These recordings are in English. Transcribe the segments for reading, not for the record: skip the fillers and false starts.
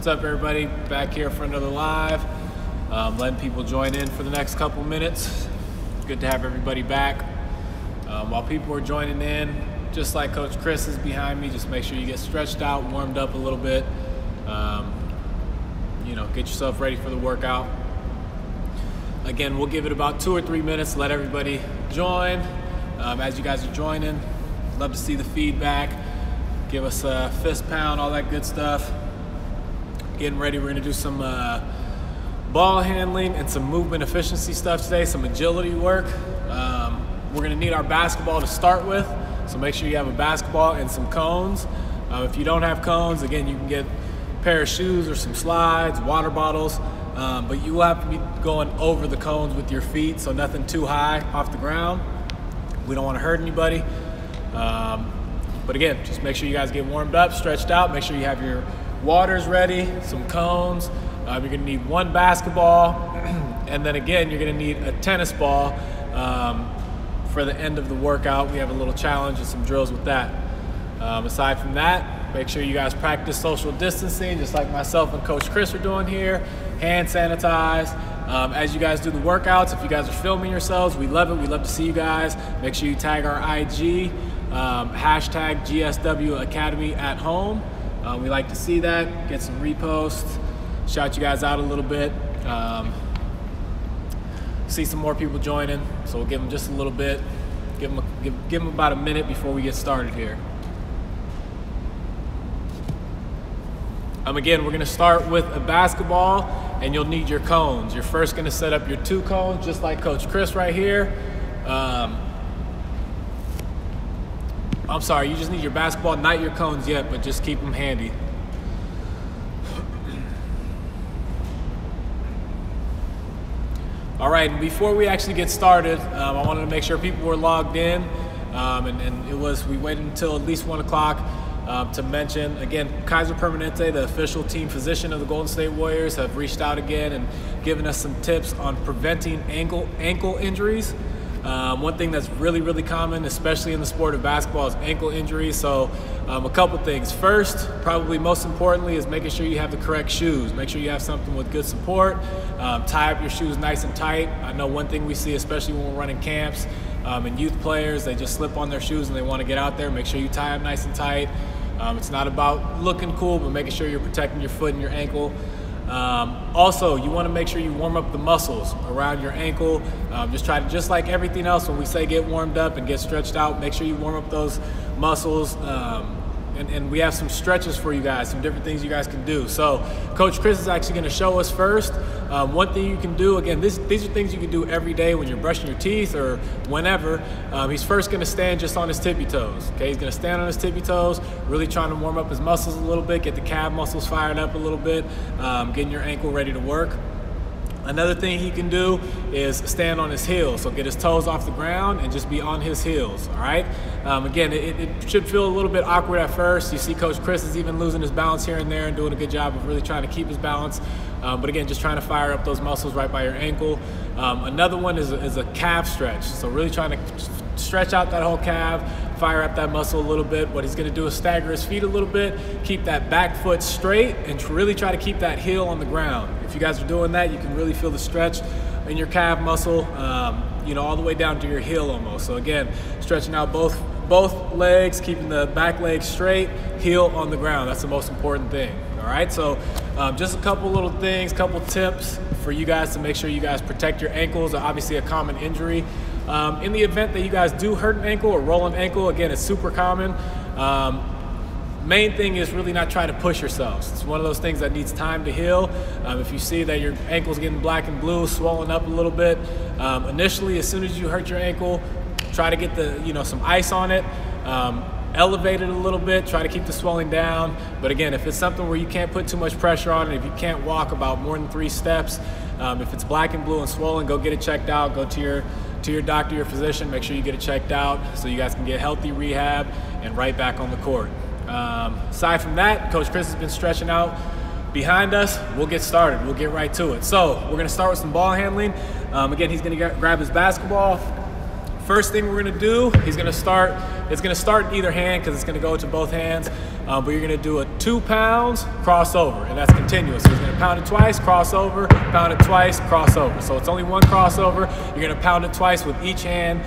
What's up, everybody? Back here for another live. Letting people join in for the next couple minutes. Good to have everybody back. While people are joining in, just like Coach Chris is behind me, just make sure you get stretched out, warmed up a little bit. Get yourself ready for the workout. Again, we'll give it about 2 or 3 minutes, let everybody join. As you guys are joining, love to see the feedback. Give us a fist pound, all that good stuff. Getting ready, we're gonna do some ball handling and some movement efficiency stuff today, some agility work. We're gonna need our basketball to start with, so make sure you have a basketball and some cones. If you don't have cones, again, you can get a pair of shoes or some slides, water bottles, but you will have to be going over the cones with your feet, so nothing too high off the ground. We don't wanna hurt anybody. But again, just make sure you guys get warmed up, stretched out, make sure you have your waters ready, some cones. You're gonna need one basketball, and then again, you're gonna need a tennis ball for the end of the workout. We have a little challenge and some drills with that. Aside from that, make sure you guys practice social distancing, just like myself and Coach Chris are doing here. Hand sanitize. As you guys do the workouts, if you guys are filming yourselves, we love it. We love to see you guys. Make sure you tag our IG, hashtag GSW Academy at home. We like to see that, get some reposts, shout you guys out a little bit. See some more people joining, so we'll give them just a little bit. Give them about a minute before we get started here. Again, we're gonna start with a basketball, and you'll need your cones. You're first gonna set up your 2 cones, just like Coach Chris right here. I'm sorry, you just need your basketball, not your cones yet, but just keep them handy. All right, and before we actually get started, I wanted to make sure people were logged in, and we waited until at least 1 o'clock to mention, again, Kaiser Permanente, the official team physician of the Golden State Warriors, have reached out again and given us some tips on preventing ankle injuries. One thing that's really, really common, especially in the sport of basketball, is ankle injuries. So a couple things. First, probably most importantly, is making sure you have the correct shoes. Make sure you have something with good support. Tie up your shoes nice and tight. I know one thing we see, especially when we're running camps, and youth players, they just slip on their shoes and they want to get out there. Make sure you tie them nice and tight. It's not about looking cool, but making sure you're protecting your foot and your ankle. Also, you want to make sure you warm up the muscles around your ankle. Just like everything else, when we say get warmed up and get stretched out, make sure you warm up those muscles. And we have some stretches for you guys, some different things you guys can do. So Coach Chris is actually going to show us first. One thing you can do, again, these are things you can do every day when you're brushing your teeth or whenever. He's first going to stand just on his tippy toes. Okay, he's going to stand on his tippy toes, really trying to warm up his muscles a little bit, get the calf muscles fired up a little bit, getting your ankle ready to work. Another thing he can do is stand on his heels, so get his toes off the ground and just be on his heels, all right? Again, it should feel a little bit awkward at first. You see Coach Chris is even losing his balance here and there and doing a good job of really trying to keep his balance. But again, just trying to fire up those muscles right by your ankle. Another one is a calf stretch, so really trying to stretch out that whole calf, fire up that muscle a little bit. What he's gonna do is stagger his feet a little bit, keep that back foot straight, and really try to keep that heel on the ground. If you guys are doing that, you can really feel the stretch in your calf muscle, all the way down to your heel almost. So again, stretching out both legs, keeping the back leg straight, heel on the ground. That's the most important thing. All right, so just a couple little things, couple tips for you guys to make sure you guys protect your ankles. Obviously a common injury. In the event that you guys do hurt an ankle or roll an ankle, again, it's super common. Main thing is really not trying to push yourselves. It's one of those things that needs time to heal. If you see that your ankle's getting black and blue, swollen up a little bit, initially, as soon as you hurt your ankle, try to get some ice on it, elevate it a little bit, try to keep the swelling down. But again, if it's something where you can't put too much pressure on it, if you can't walk about more than 3 steps, if it's black and blue and swollen, go get it checked out. Go to your doctor, your physician, make sure you get it checked out so you guys can get healthy rehab and right back on the court. Aside from that, Coach Chris has been stretching out behind us. We'll get started. We'll get right to it. So we're going to start with some ball handling. Again, he's going to grab his basketball. First thing we're gonna do, it's gonna start in either hand because it's gonna go to both hands, but you're gonna do a 2 pounds, crossover, and that's continuous. So he's gonna pound it twice, crossover, pound it twice, crossover. So it's only one crossover. You're gonna pound it twice with each hand,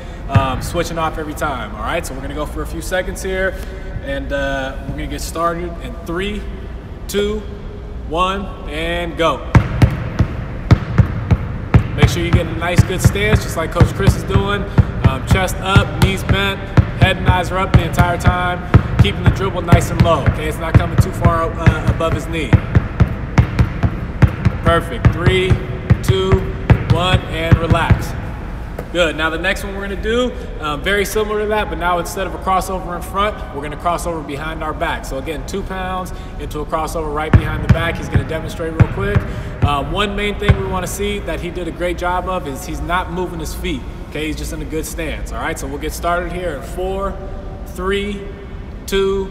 switching off every time, all right? So we're gonna go for a few seconds here, and we're gonna get started in 3, 2, 1, and go. Make sure you get a nice good stance, just like Coach Chris is doing. Chest up, knees bent, head and eyes are up the entire time, keeping the dribble nice and low, okay? It's not coming too far above his knee. Perfect. 3, 2, 1, and relax. Good. Now the next one we're going to do, very similar to that, but now instead of a crossover in front, we're going to crossover behind our back. So again, 2 pounds into a crossover right behind the back. He's going to demonstrate real quick. One main thing we want to see that he did a great job of is he's not moving his feet. Okay, he's just in a good stance. All right, so we'll get started here in 4, 3, 2,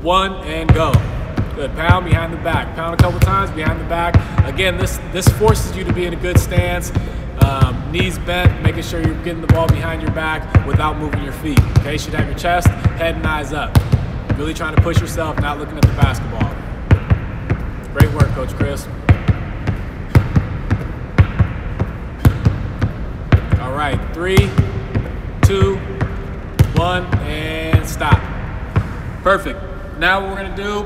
1, and go. Good. Pound behind the back. Pound a couple times behind the back. Again, this forces you to be in a good stance. Knees bent, making sure you're getting the ball behind your back without moving your feet. Okay, you should have your chest, head, and eyes up. Really trying to push yourself, not looking at the basketball. Great work, Coach Chris. All right, 3, 2, 1, and stop. Perfect. Now what we're gonna do,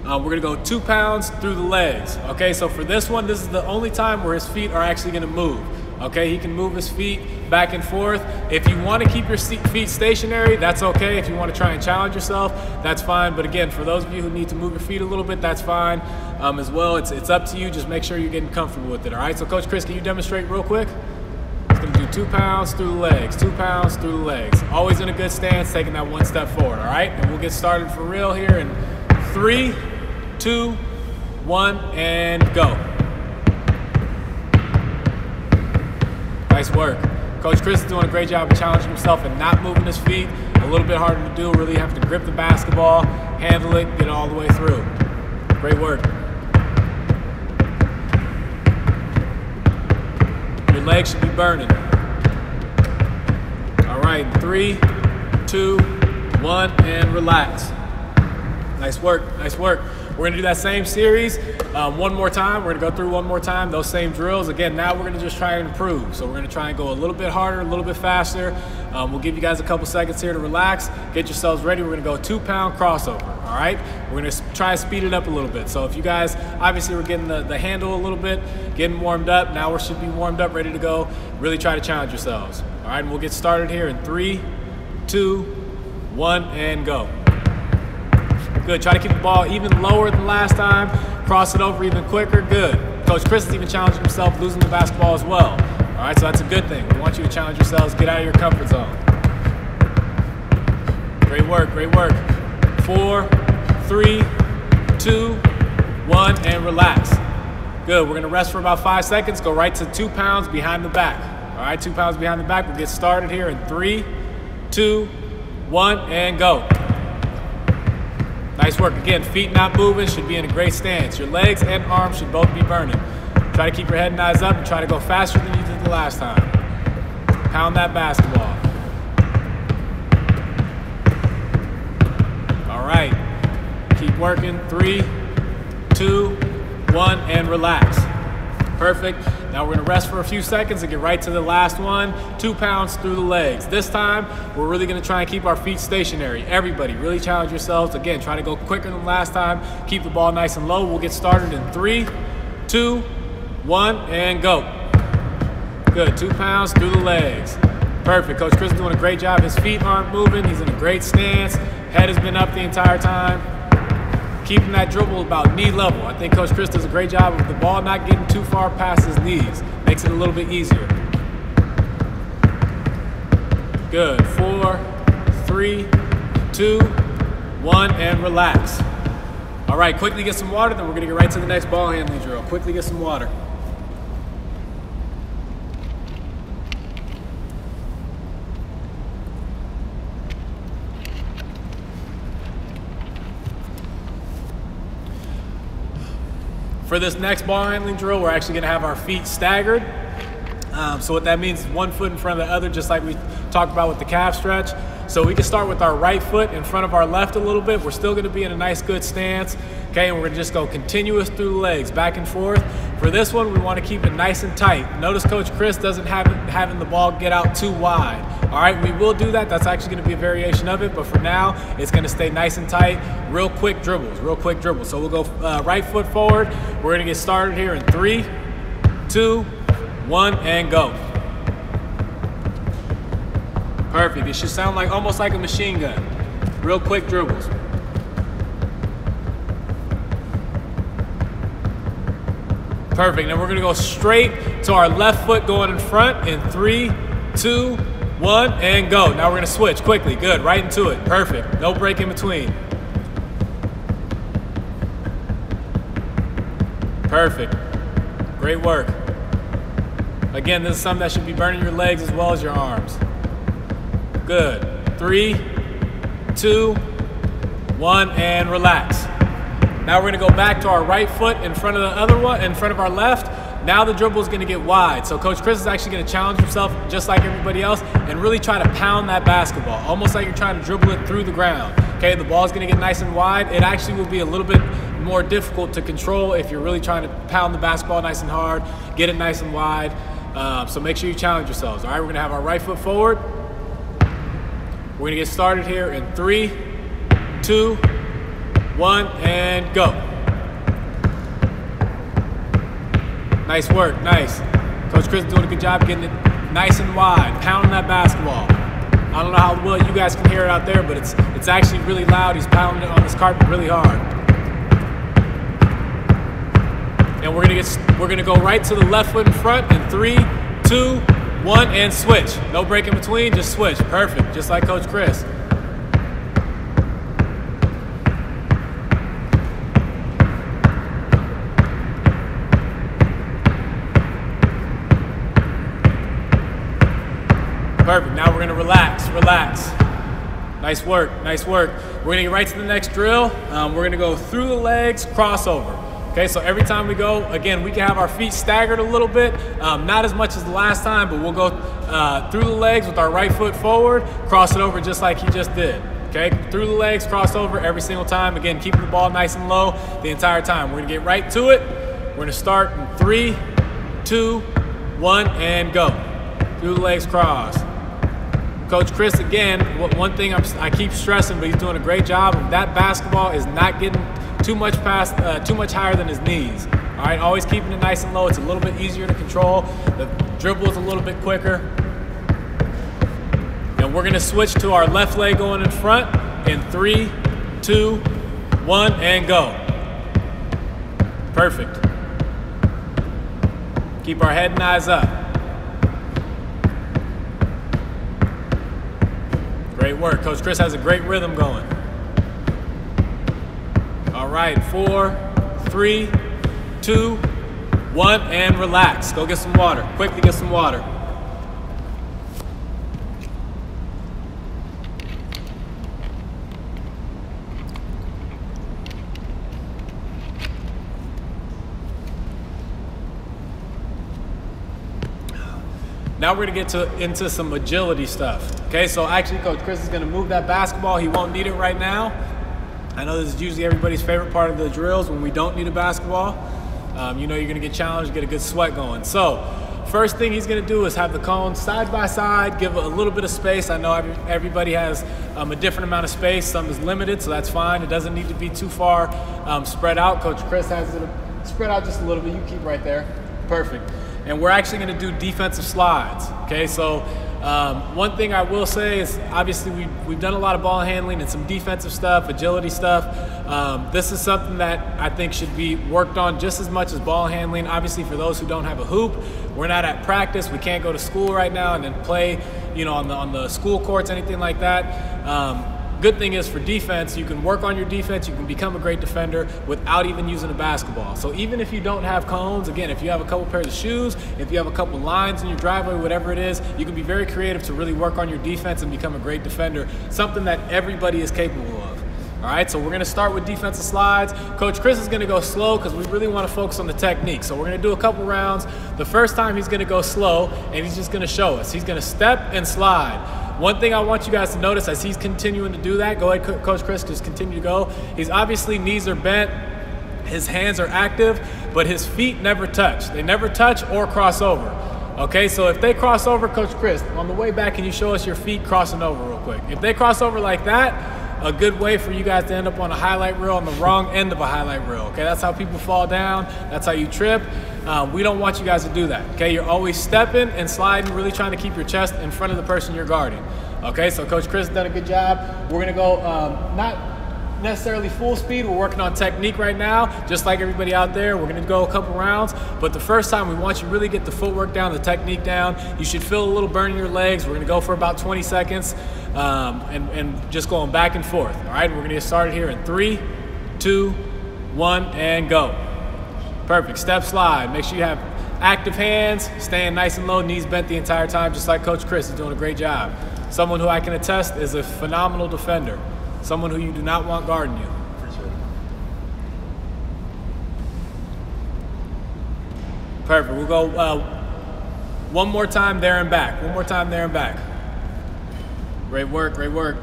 we're gonna go 2 pounds through the legs. Okay, so for this one, this is the only time where his feet are actually gonna move. Okay, he can move his feet back and forth. If you wanna keep your feet stationary, that's okay. If you wanna try and challenge yourself, that's fine. But again, for those of you who need to move your feet a little bit, that's fine as well. It's up to you, just make sure you're getting comfortable with it, all right? So Coach Chris, can you demonstrate real quick? He's gonna do 2 pounds through the legs, 2 pounds through the legs. Always in a good stance, taking that one step forward, all right? And we'll get started for real here in 3, 2, 1, and go. Nice work. Coach Chris is doing a great job of challenging himself and not moving his feet. A little bit harder to do, really have to grip the basketball, handle it, get it all the way through. Great work. Your legs should be burning. All right, 3, 2, 1, and relax. Nice work, nice work. We're gonna do that same series one more time. We're gonna go through one more time, those same drills. Again, now we're gonna just try and improve. So we're gonna try and go a little bit harder, a little bit faster. We'll give you guys a couple seconds here to relax, get yourselves ready. We're gonna go 2 pound crossover, all right? We're gonna try and speed it up a little bit. So if you guys, obviously we're getting the handle a little bit, getting warmed up. Now we should be warmed up, ready to go. Really try to challenge yourselves. All right, and we'll get started here in 3, 2, 1, and go. Good, try to keep the ball even lower than last time. Cross it over even quicker, good. Coach Chris is even challenging himself, losing the basketball as well. All right, so that's a good thing. We want you to challenge yourselves, get out of your comfort zone. Great work, great work. 4, 3, 2, 1, and relax. Good, we're gonna rest for about 5 seconds, go right to 2 pounds behind the back. All right, 2 pounds behind the back. We'll get started here in 3, 2, 1, and go. Nice work. Again, feet not moving, should be in a great stance. Your legs and arms should both be burning. Try to keep your head and eyes up and try to go faster than you did the last time. Pound that basketball. All right. Keep working. 3, 2, 1, and relax. Perfect. Now we're gonna rest for a few seconds and get right to the last one. 2 pounds through the legs. This time, we're really gonna try and keep our feet stationary. Everybody, really challenge yourselves. Again, try to go quicker than last time. Keep the ball nice and low. We'll get started in 3, 2, 1, and go. Good, 2 pounds through the legs. Perfect, Coach Chris is doing a great job. His feet aren't moving. He's in a great stance. Head has been up the entire time. Keeping that dribble about knee level. I think Coach Chris does a great job of the ball not getting too far past his knees. Makes it a little bit easier. Good. 4, 3, 2, 1, and relax. All right, quickly get some water, then we're gonna get right to the next ball handling drill. Quickly get some water. For this next ball handling drill, we're actually gonna have our feet staggered. So what that means is one foot in front of the other, just like we talked about with the calf stretch. So we can start with our right foot in front of our left a little bit. We're still gonna be in a nice good stance, okay? And we're gonna just go continuous through the legs, back and forth. For this one, we wanna keep it nice and tight. Notice Coach Chris doesn't have having the ball get out too wide. All right, we will do that. That's actually gonna be a variation of it, but for now, it's gonna stay nice and tight. Real quick dribbles, real quick dribbles. So we'll go right foot forward. We're gonna get started here in 3, 2, 1, and go. Perfect. It should sound like almost like a machine gun. Real quick dribbles. Perfect. Now we're going to go straight to our left foot going in front in 3, 2, 1, and go. Now we're going to switch quickly. Good. Right into it. Perfect. No break in between. Perfect. Great work. Again, this is something that should be burning your legs as well as your arms. Good. 3, 2, 1, and relax. Now we're gonna go back to our right foot in front of the other one, in front of our left. Now the dribble is gonna get wide. So Coach Chris is actually gonna challenge himself just like everybody else and really try to pound that basketball, almost like you're trying to dribble it through the ground. Okay, the ball's gonna get nice and wide. It actually will be a little bit more difficult to control if you're really trying to pound the basketball nice and hard, get it nice and wide. So make sure you challenge yourselves. All right, we're gonna have our right foot forward. We're gonna get started here in 3, 2, 1, and go. Nice work, nice. Coach Chris is doing a good job getting it nice and wide, pounding that basketball. I don't know how well you guys can hear it out there, but it's actually really loud. He's pounding it on this carpet really hard. And we're gonna go right to the left foot in front in 3, 2, 1, and switch. No break in between, just switch. Perfect, just like Coach Chris. Perfect, now we're gonna relax, relax. Nice work, nice work. We're gonna get right to the next drill. We're gonna go through the legs, crossover. Okay, so every time we go, again, we can have our feet staggered a little bit, not as much as the last time, but we'll go through the legs with our right foot forward, cross it over just like he just did. Okay, through the legs, cross over every single time. Again, keeping the ball nice and low the entire time. We're gonna get right to it. We're gonna start in 3, 2, 1, and go. Through the legs, cross. Coach Chris, again, one thing I keep stressing, but he's doing a great job of that basketball is not getting too much higher than his knees. All right, always keeping it nice and low. It's a little bit easier to control. The dribble is a little bit quicker. And we're gonna switch to our left leg going in front in 3, 2, 1, and go. Perfect. Keep our head and eyes up. Great work. Coach Chris has a great rhythm going. All right, 4, 3, 2, 1, and relax. Go get some water. Quickly get some water. Now we're gonna get into some agility stuff. Okay, so actually Coach Chris is gonna move that basketball. He won't need it right now. I know this is usually everybody's favorite part of the drills when we don't need a basketball. You know you're gonna get challenged, get a good sweat going. So first thing he's gonna do is have the cones side by side, give a little bit of space. I know everybody has a different amount of space. Some is limited, so that's fine. It doesn't need to be too far spread out. Coach Chris has it spread out just a little bit. You keep right there. Perfect. And we're actually gonna do defensive slides. Okay, so one thing I will say is obviously we've done a lot of ball handling and some defensive stuff, agility stuff. This is something that I think should be worked on just as much as ball handling. Obviously for those who don't have a hoop, we're not at practice, we can't go to school right now and then play, you know, on the school courts, anything like that. Good thing is for defense, you can work on your defense, you can become a great defender without even using a basketball. So even if you don't have cones, again, if you have a couple pairs of shoes, if you have a couple lines in your driveway, whatever it is, you can be very creative to really work on your defense and become a great defender, something that everybody is capable of. All right, so we're gonna start with defensive slides. Coach Chris is gonna go slow because we really wanna focus on the technique. So we're gonna do a couple rounds. The first time he's gonna go slow and he's just gonna show us. He's gonna step and slide. One thing I want you guys to notice as he's continuing to do that, go ahead, Coach Chris, just continue to go. He's obviously knees are bent, his hands are active, but his feet never touch. They never touch or cross over. Okay, so if they cross over, Coach Chris, on the way back, can you show us your feet crossing over real quick? If they cross over like that, a good way for you guys to end up on a highlight reel on the wrong end of a highlight reel. Okay, that's how people fall down. That's how you trip. We don't want you guys to do that. Okay, you're always stepping and sliding, really trying to keep your chest in front of the person you're guarding. Okay, so Coach Chris has done a good job. We're gonna go not necessarily full speed. We're working on technique right now, just like everybody out there. We're gonna go a couple rounds, but the first time we want you to really get the footwork down, the technique down. You should feel a little burn in your legs. We're gonna go for about 20 seconds and just going back and forth. All right, we're gonna get started here in 3, 2, 1, and go. Perfect, step slide. Make sure you have active hands, staying nice and low, knees bent the entire time, just like Coach Chris is doing a great job. Someone who I can attest is a phenomenal defender. Someone who you do not want guarding you. Perfect. We'll go one more time there and back. One more time there and back. Great work, great work.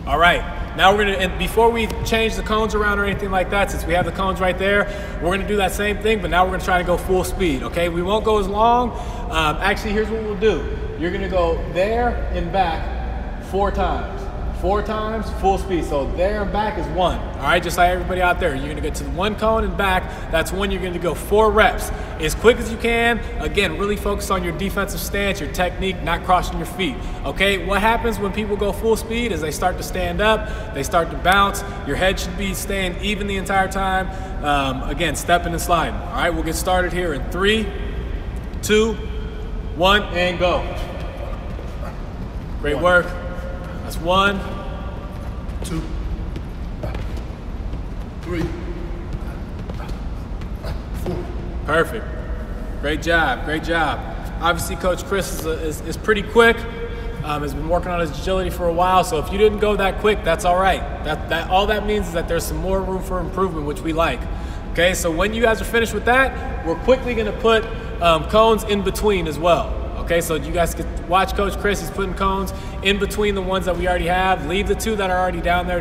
All right. Now we're gonna, and before we change the cones around or anything like that, since we have the cones right there, we're gonna do that same thing, but now we're gonna try to go full speed, okay? We won't go as long. Actually, here's what we'll do. You're gonna go there and back 4 times. 4 times, full speed. So there and back is 1. All right, just like everybody out there. You're gonna get to the 1 cone and back. That's when you're gonna go 4 reps. As quick as you can. Again, really focus on your defensive stance, your technique, not crossing your feet. Okay, what happens when people go full speed is they start to stand up, they start to bounce. Your head should be staying even the entire time. Again, stepping and sliding. All right, we'll get started here in 3, 2, 1, and go. Great work. That's 1, 2, 3, 4. Perfect. Great job. Great job. Obviously, Coach Chris is pretty quick. Has been working on his agility for a while. So if you didn't go that quick, that's all right. That all that means is that there's some more room for improvement, which we like. Okay. So when you guys are finished with that, we're quickly going to put cones in between as well. Okay, so you guys can watch Coach Chris. He's putting cones in between the ones that we already have. Leave the 2 that are already down there,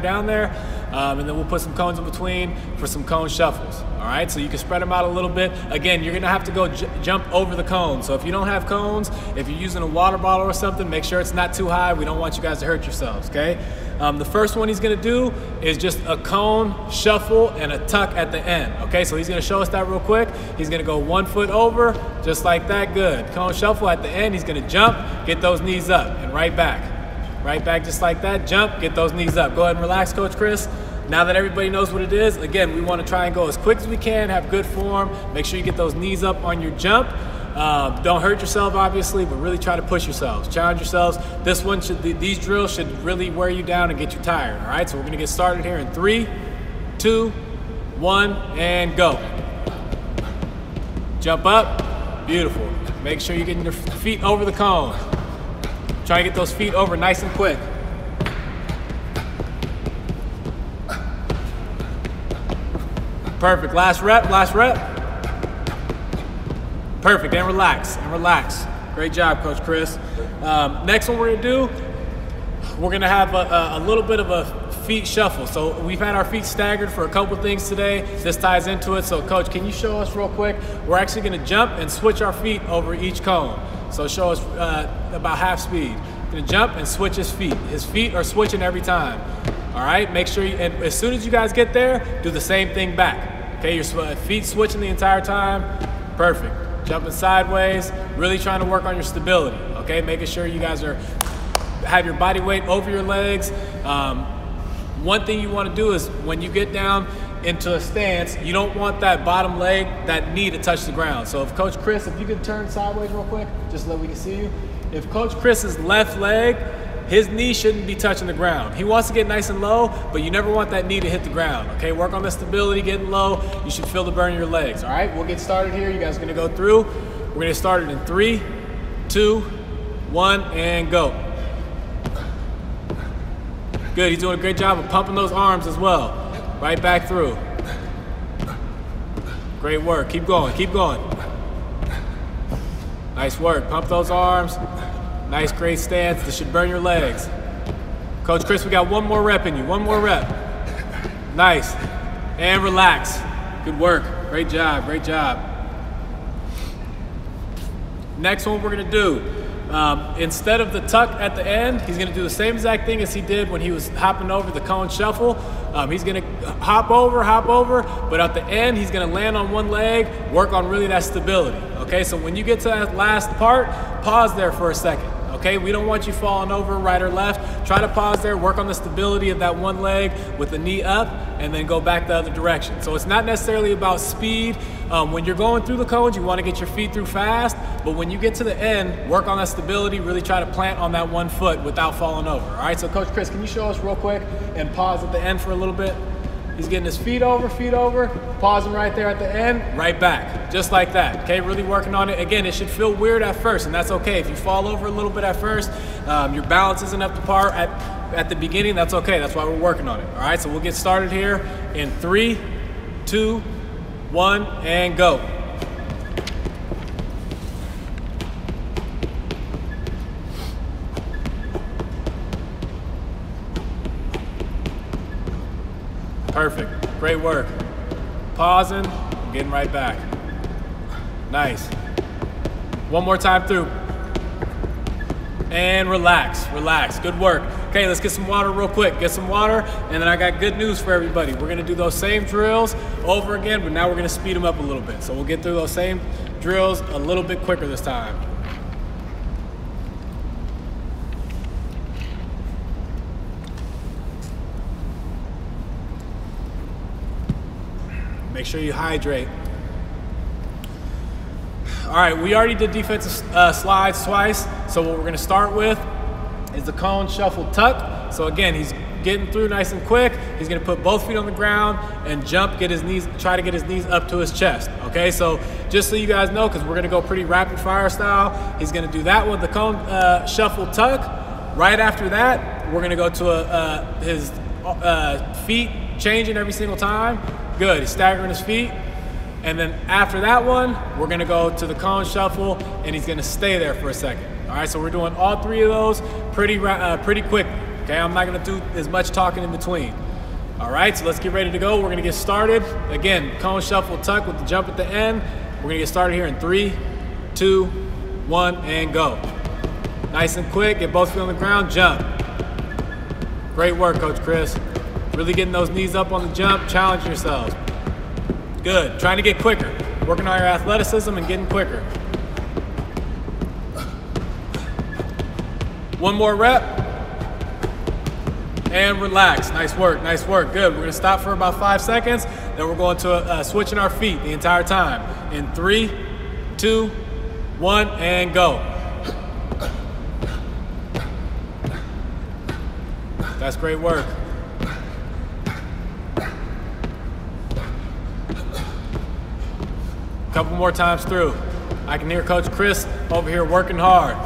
and then we'll put some cones in between for some cone shuffles. All right, so you can spread them out a little bit. Again, you're gonna have to go jump over the cones. So if you don't have cones, if you're using a water bottle or something, make sure it's not too high. We don't want you guys to hurt yourselves, okay? The first one he's gonna do is just a cone shuffle and a tuck at the end, okay? So he's gonna show us that real quick. He's gonna go 1 foot over, just like that, good. Cone shuffle at the end, he's gonna jump, get those knees up, and right back. Right back just like that, jump, get those knees up. Go ahead and relax, Coach Chris. Now that everybody knows what it is, again, we wanna try and go as quick as we can, have good form, make sure you get those knees up on your jump. Don't hurt yourself, obviously, but really try to push yourselves, challenge yourselves. This one these drills should really wear you down and get you tired, all right? So we're gonna get started here in 3, 2, 1, and go. Jump up, beautiful. Make sure you're getting your feet over the cone. Try to get those feet over nice and quick. Perfect, last rep, last rep. Perfect, and relax, and relax. Great job, Coach Chris. Next one we're gonna do, we're gonna have a little bit of a feet shuffle. So we've had our feet staggered for a couple things today. This ties into it. So Coach, can you show us real quick? We're actually gonna jump and switch our feet over each cone. So show us about half speed. Gonna jump and switch his feet. His feet are switching every time. All right, make sure you, and as soon as you guys get there, do the same thing back. Okay, your feet switching the entire time. Perfect. Jumping sideways, really trying to work on your stability. Okay, making sure you guys have your body weight over your legs. One thing you want to do is when you get down into a stance, you don't want that bottom leg, that knee to touch the ground. So if Coach Chris, if you could turn sideways real quick, just so we can see you. If Coach Chris's left leg, his knee shouldn't be touching the ground. He wants to get nice and low, but you never want that knee to hit the ground. Okay, work on the stability, getting low. You should feel the burn in your legs. All right, we'll get started here. You guys are gonna go through. We're gonna start it in 3, 2, 1, and go. Good, he's doing a great job of pumping those arms as well. Right back through. Great work, keep going, keep going. Nice work, pump those arms. Nice, great stance, this should burn your legs. Coach Chris, we got one more rep in you, one more rep. Nice, and relax. Good work, great job, great job. Next one we're gonna do, instead of the tuck at the end, he's gonna do the same exact thing as he did when he was hopping over the cone shuffle. He's gonna hop over, but at the end, he's gonna land on one leg, work on really that stability, okay? So when you get to that last part, pause there for a second, okay? We don't want you falling over right or left. Try to pause there, work on the stability of that one leg with the knee up, and then go back the other direction. So it's not necessarily about speed. When you're going through the cones, you want to get your feet through fast, but when you get to the end, work on that stability, really try to plant on that one foot without falling over. All right, so Coach Chris, can you show us real quick and pause at the end for a little bit? He's getting his feet over, pausing right there at the end, right back, just like that, okay? Really working on it. Again, it should feel weird at first, and that's okay. If you fall over a little bit at first, your balance isn't up to par at the beginning, that's okay. That's why we're working on it, all right? So we'll get started here in 3, 2, 1, and go. Perfect, great work. Pausing, getting right back. Nice. One more time through. And relax, relax, good work. Okay, let's get some water real quick. Get some water, and then I got good news for everybody. We're gonna do those same drills over again, but now we're gonna speed them up a little bit. So we'll get through those same drills a little bit quicker this time. Make sure you hydrate. All right, we already did defensive slides twice. So what we're gonna start with is the cone shuffle tuck. So again, he's getting through nice and quick. He's gonna put both feet on the ground and jump, get his knees, try to get his knees up to his chest. Okay, so just so you guys know, because we're gonna go pretty rapid fire style, he's gonna do that with the cone shuffle tuck. Right after that, we're gonna go to his feet changing every single time. Good, he's staggering his feet. And then after that one, we're gonna go to the cone shuffle and he's gonna stay there for a second. All right, so we're doing all three of those pretty quickly. Okay, I'm not gonna do as much talking in between. All right, so let's get ready to go. We're gonna get started. Again, cone shuffle tuck with the jump at the end. We're gonna get started here in 3, 2, 1, and go. Nice and quick, get both feet on the ground, jump. Great work, Coach Chris. Really getting those knees up on the jump, challenge yourselves. Good, trying to get quicker. Working on your athleticism and getting quicker. One more rep. And relax, nice work, good. We're gonna stop for about 5 seconds, then we're going to switching our feet the entire time. In 3, 2, 1, and go. That's great work. Couple more times through. I can hear Coach Chris over here working hard.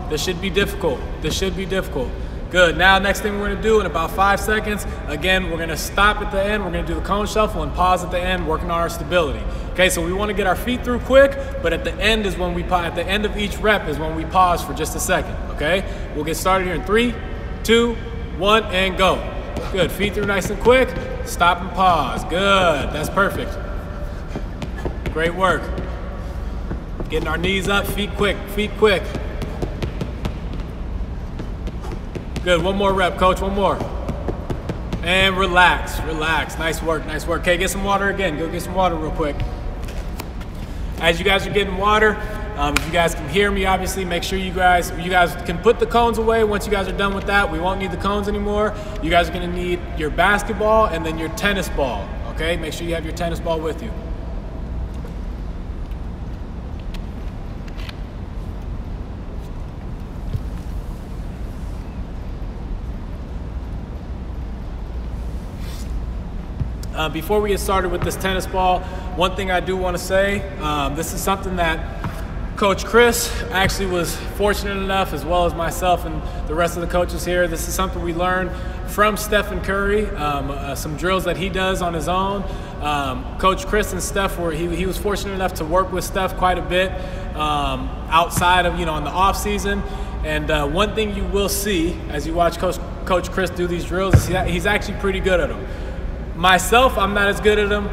This should be difficult. This should be difficult. Good, now next thing we're gonna do in about 5 seconds, again, we're gonna stop at the end, we're gonna do the cone shuffle and pause at the end, working on our stability. Okay, so we wanna get our feet through quick, but at the end is when we pause, at the end of each rep is when we pause for just a second, okay? We'll get started here in 3, 2, 1, and go. Good, feet through nice and quick, stop and pause, good, that's perfect. Great work. Getting our knees up, feet quick, feet quick. Good, one more rep, coach, one more. And relax, relax, nice work, nice work. Okay, get some water again, go get some water real quick. As you guys are getting water, if you guys can hear me, obviously, make sure you guys can put the cones away. Once you guys are done with that, we won't need the cones anymore. You guys are gonna need your basketball and then your tennis ball, okay? Make sure you have your tennis ball with you. Before we get started with this tennis ball, one thing I do want to say, this is something that Coach Chris actually was fortunate enough, as well as myself and the rest of the coaches here, this is something we learned from Stephen Curry, some drills that he does on his own. Coach Chris and Steph he was fortunate enough to work with Steph quite a bit outside of, in the off season. And one thing you will see as you watch Coach Chris do these drills is he's actually pretty good at them. Myself, I'm not as good at them.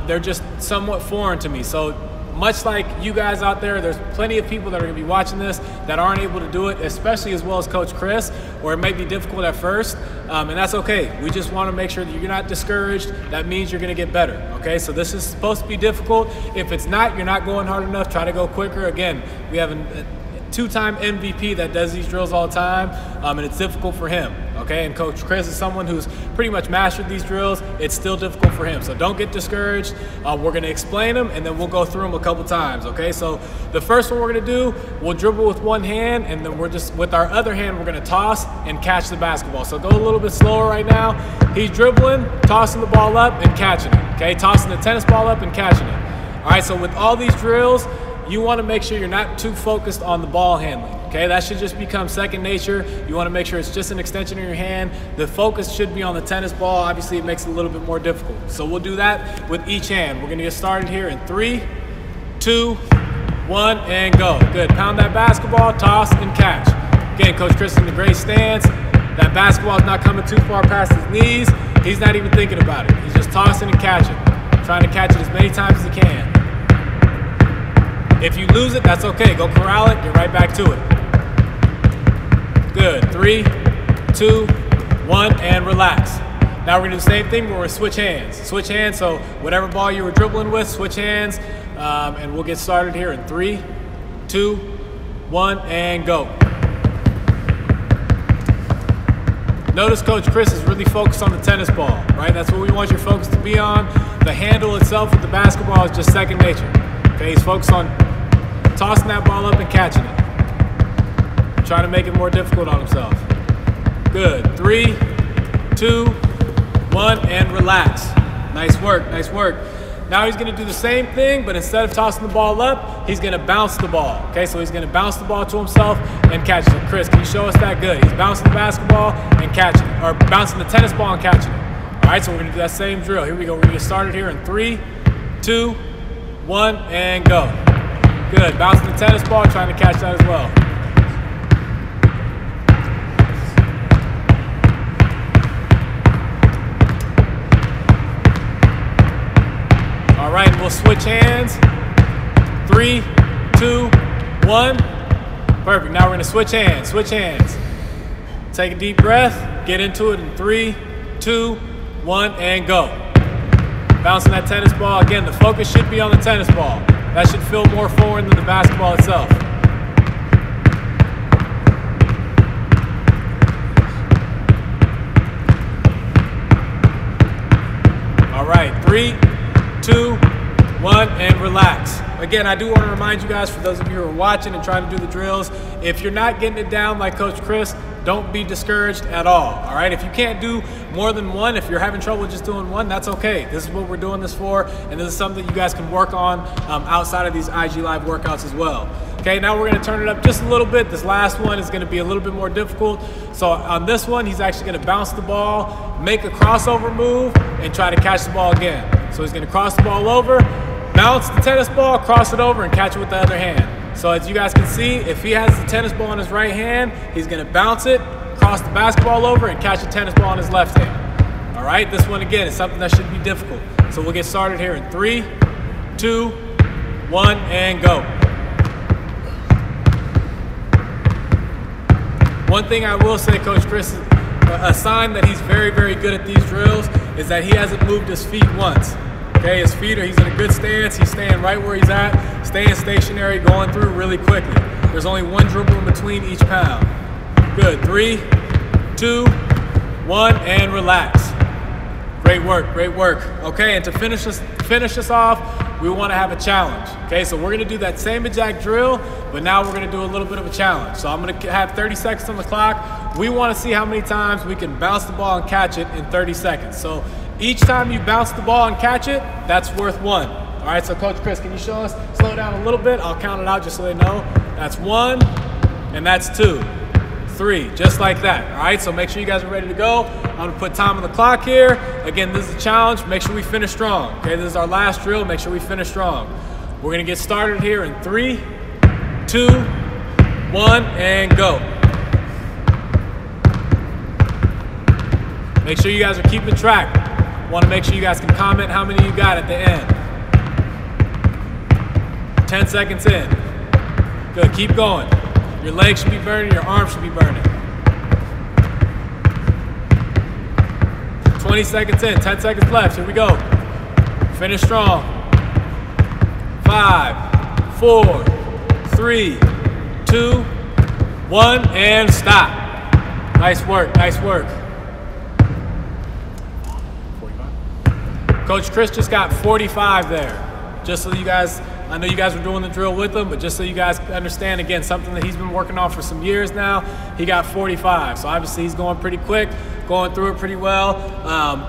They're just somewhat foreign to me. So much like you guys out there, there's plenty of people that are going to be watching this that aren't able to do it, especially as well as Coach Chris, or it may be difficult at first, and that's okay. We just want to make sure that you're not discouraged. That means you're going to get better, okay? So this is supposed to be difficult. If it's not, you're not going hard enough, try to go quicker. Again, we have a two-time MVP that does these drills all the time, and it's difficult for him, okay? And Coach Chris is someone who's pretty much mastered these drills. It's still difficult for him, so don't get discouraged. We're gonna explain them, and then we'll go through them a couple times, okay? So the first one we're gonna do, we'll dribble with one hand, and then with our other hand, we're gonna toss and catch the basketball. So go a little bit slower right now. He's dribbling, tossing the ball up, and catching it, okay? Tossing the tennis ball up and catching it. All right, so with all these drills, you want to make sure you're not too focused on the ball handling, okay? That should just become second nature. You want to make sure it's just an extension of your hand. The focus should be on the tennis ball. Obviously, it makes it a little bit more difficult. So we'll do that with each hand. We're going to get started here in 3, 2, 1, and go. Good. Pound that basketball, toss, and catch. Again, Coach Chris in the great stance. That basketball is not coming too far past his knees. He's not even thinking about it. He's just tossing and catching, trying to catch it as many times as he can. If you lose it, that's okay. Go corral it, get right back to it. Good. 3, 2, 1, and relax. Now we're gonna do the same thing, but we're gonna switch hands. Switch hands, so whatever ball you were dribbling with, switch hands, and we'll get started here in 3, 2, 1, and go. Notice Coach Chris is really focused on the tennis ball, right? That's what we want your focus to be on. The handle itself with the basketball is just second nature. Okay, he's focused on tossing that ball up and catching it. Trying to make it more difficult on himself. Good. 3, 2, 1, and relax. Nice work, nice work. Now he's gonna do the same thing, but instead of tossing the ball up, he's gonna bounce the ball. Okay, so he's gonna bounce the ball to himself and catch it. Chris, can you show us that? Good. He's bouncing the basketball and catching it, or bouncing the tennis ball and catching it. All right, so we're gonna do that same drill. Here we go. We're gonna get started here in 3, 2, 1, and go. Good. Bouncing the tennis ball, trying to catch that as well. All right, we'll switch hands. 3, 2, 1. Perfect. Now we're going to switch hands. Switch hands. Take a deep breath. Get into it in 3, 2, 1, and go. Bouncing that tennis ball. Again, the focus should be on the tennis ball. That should feel more forward than the basketball itself. All right, 3, 2, 1, and relax. Again, I do want to remind you guys, for those of you who are watching and trying to do the drills, if you're not getting it down like Coach Chris, don't be discouraged at all right? If you can't do more than one, if you're having trouble just doing one, that's okay. This is what we're doing this for, and this is something you guys can work on outside of these IG Live workouts as well. Okay, now we're gonna turn it up just a little bit. This last one is gonna be a little bit more difficult. So on this one, he's actually gonna bounce the ball, make a crossover move, and try to catch the ball again. So he's gonna cross the ball over, bounce the tennis ball, cross it over, and catch it with the other hand. So as you guys can see, if he has the tennis ball in his right hand, he's gonna bounce it, cross the basketball over, and catch the tennis ball in his left hand. All right, this one again is something that should be difficult. So we'll get started here in 3, 2, 1, and go. One thing I will say, Coach Chris, a sign that he's very, very good at these drills is that he hasn't moved his feet once. Okay, his feet he's in a good stance. He's staying right where he's at, staying stationary, going through really quickly. There's only one dribble in between each pound. Good. 3, 2, 1, and relax. Great work, great work. Okay, and to finish this off, we want to have a challenge. Okay, so we're going to do that same exact drill, but now we're going to do a little bit of a challenge. So I'm going to have 30 seconds on the clock. We want to see how many times we can bounce the ball and catch it in 30 seconds. So each time you bounce the ball and catch it, that's worth 1. All right, so Coach Chris, can you show us? Slow down a little bit. I'll count it out just so they know. That's 1, and that's 2. 3, just like that. All right, so make sure you guys are ready to go. I'm gonna put time on the clock here. Again, this is a challenge. Make sure we finish strong. Okay, this is our last drill. Make sure we finish strong. We're gonna get started here in 3, 2, 1, and go. Make sure you guys are keeping track. Want to make sure you guys can comment how many you got at the end. 10 seconds in. Good, keep going. Your legs should be burning, your arms should be burning. 20 seconds in, 10 seconds left, here we go. Finish strong. 5, 4, 3, 2, 1, and stop. Nice work, nice work. Coach Chris just got 45 there. Just so you guys, I know you guys were doing the drill with him, but just so you guys understand, again, something that he's been working on for some years now, he got 45. So obviously he's going pretty quick, going through it pretty well.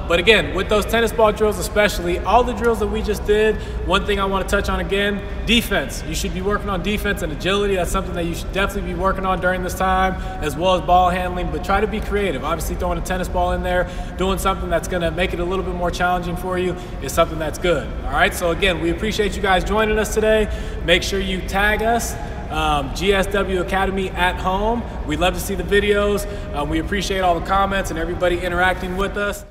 But again, with those tennis ball drills especially, all the drills that we just did, one thing I want to touch on again, defense. You should be working on defense and agility. That's something that you should definitely be working on during this time, as well as ball handling, but try to be creative. Obviously throwing a tennis ball in there, doing something that's going to make it a little bit more challenging for you is something that's good. All right, so again, we appreciate you guys joining us today. Make sure you tag us, GSW Academy at home. We'd love to see the videos. We appreciate all the comments and everybody interacting with us.